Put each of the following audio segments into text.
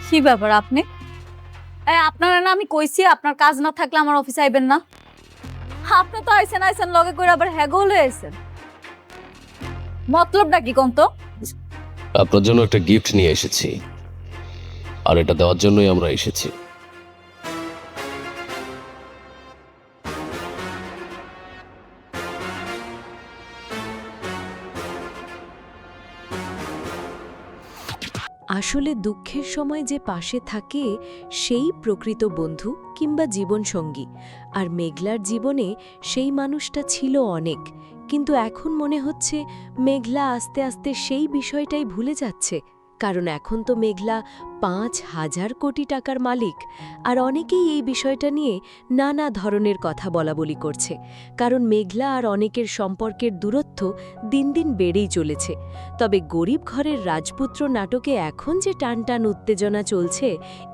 কি ব্যাপার আপনি? আপনারা না আমি কইছি আপনার কাজ না থাকলে আমার অফিসে আইবেন না। আপনি তো আইছেন লগে করে আবার হ্যাগো হয়ে আইছেন। মতলবটা কি কোন তো? আপনার জন্য একটা গিফট নিয়ে এসেছি, আর এটা দেওয়ার জন্যই আমরা এসেছি। আসলে দুঃখের সময় যে পাশে থাকে সেই প্রকৃত বন্ধু কিংবা জীবনসঙ্গী। আর মেঘলার জীবনে সেই মানুষটা ছিল অনেক, কিন্তু এখন মনে হচ্ছে মেঘলা আস্তে আস্তে সেই বিষয়টাই ভুলে যাচ্ছে। কারণ এখন তো মেঘলা ৫,০০০ কোটি টাকার মালিক, আর অনেকেই এই বিষয়টা নিয়ে নানা ধরনের কথা বলাবলি করছে। কারণ মেঘলা আর অনেকের সম্পর্কের দূরত্ব দিন দিন বেড়েই চলেছে। তবে গরিব ঘরের রাজপুত্র নাটকে এখন যে টানটান উত্তেজনা চলছে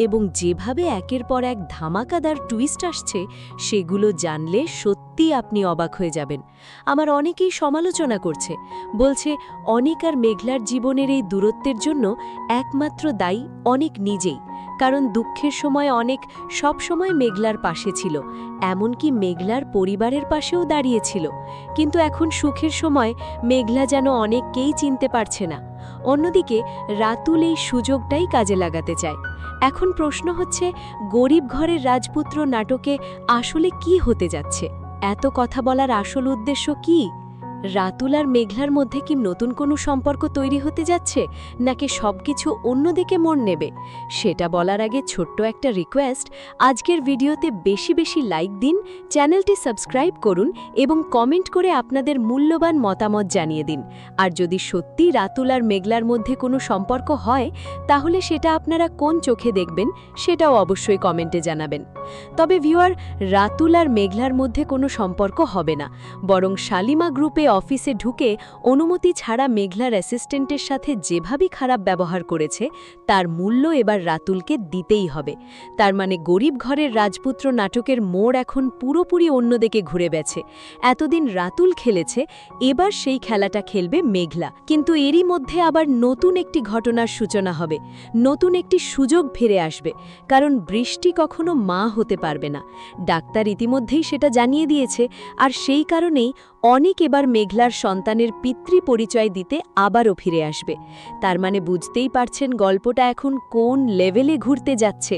এবং যেভাবে একের পর এক ধামাকাদার টুইস্ট আসছে, সেগুলো জানলে সত্যি আপনি অবাক হয়ে যাবেন। আমার অনেকেই সমালোচনা করছে, বলছে অনেক আর মেঘলার জীবনের এই দূরত্বের জন্য একমাত্র দায়ী অনেক নিজেই। কারণ দুঃখের সময় অনেক সব সময় মেঘলার পাশে ছিল, এমনকি মেঘলার পরিবারের পাশেও দাঁড়িয়েছিল। কিন্তু এখন সুখের সময় মেঘলা যেন অনেককেই চিনতে পারছে না। অন্যদিকে রাতুল এই সুযোগটাই কাজে লাগাতে চায়। এখন প্রশ্ন হচ্ছে, গরিব ঘরের রাজপুত্র নাটকে আসলে কি হতে যাচ্ছে? এত কথা বলার আসল উদ্দেশ্য কি? রাতুল আর মেঘলার মধ্যে কি নতুন কোনো সম্পর্ক তৈরি হতে যাচ্ছে, নাকি সবকিছু অন্যদিকে মোড় নেবে? সেটা বলার আগে ছোট্ট একটা রিকোয়েস্ট, আজকের ভিডিওতে বেশি বেশি লাইক দিন, চ্যানেলটি সাবস্ক্রাইব করুন এবং কমেন্ট করে আপনাদের মূল্যবান মতামত জানিয়ে দিন। আর যদি সত্যি রাতুল আর মেঘলার মধ্যে কোনো সম্পর্ক হয়, তাহলে সেটা আপনারা কোন চোখে দেখবেন সেটাও অবশ্যই কমেন্টে জানাবেন। তবে ভিউয়ার, রাতুল আর মেঘলার মধ্যে কোনো সম্পর্ক হবে না, বরং শালিমা গ্রুপে অফিসে ঢুকে অনুমতি ছাড়া মেঘলার অ্যাসিস্ট্যান্টের সাথে যেভাবে খারাপ ব্যবহার করেছে, তার মূল্য এবার রাতুলকে দিতেই হবে। তার মানে গরিব ঘরের রাজপুত্র নাটকের মোড় এখন পুরোপুরি অন্যদিকে ঘুরে গেছে। এতদিন রাতুল খেলেছে, এবার সেই খেলাটা খেলবে মেঘলা। কিন্তু এরই মধ্যে আবার নতুন একটি ঘটনার সূচনা হবে, নতুন একটি সুযোগ ফিরে আসবে। কারণ বৃষ্টি কখনো মা হতে পারবে না, ডাক্তার ইতিমধ্যেই সেটা জানিয়ে দিয়েছে। আর সেই কারণেই অনেক এবার মেঘলার সন্তানের পিতৃ পরিচয় দিতে আবারও ফিরে আসবে। তার মানে বুঝতেই পারছেন গল্পটা এখন কোন লেভেলে ঘুরতে যাচ্ছে।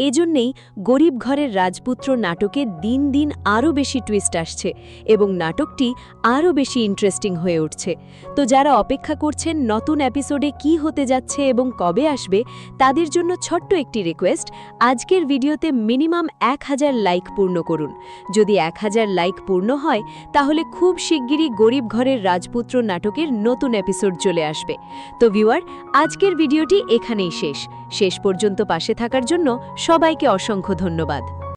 এজন্যেই গরিব ঘরের রাজপুত্র নাটকে দিন দিন আরও বেশি টুইস্ট আসছে এবং নাটকটি আরও বেশি ইন্টারেস্টিং হয়ে উঠছে। তো যারা অপেক্ষা করছেন নতুন এপিসোডে কি হতে যাচ্ছে এবং কবে আসবে, তাদের জন্য ছোট্ট একটি রিকোয়েস্ট, আজকের ভিডিওতে মিনিমাম ১,০০০ লাইক পূর্ণ করুন। যদি ১,০০০ লাইক পূর্ণ হয়, তাহলে খুব শিগগিরই গরিব ঘরের রাজপুত্র নাটকের নতুন এপিসোড চলে আসবে। তো ভিউয়ার, আজকের ভিডিওটি এখানেই শেষ পর্যন্ত পাশে থাকার জন্য সবাইকে অসংখ্য ধন্যবাদ।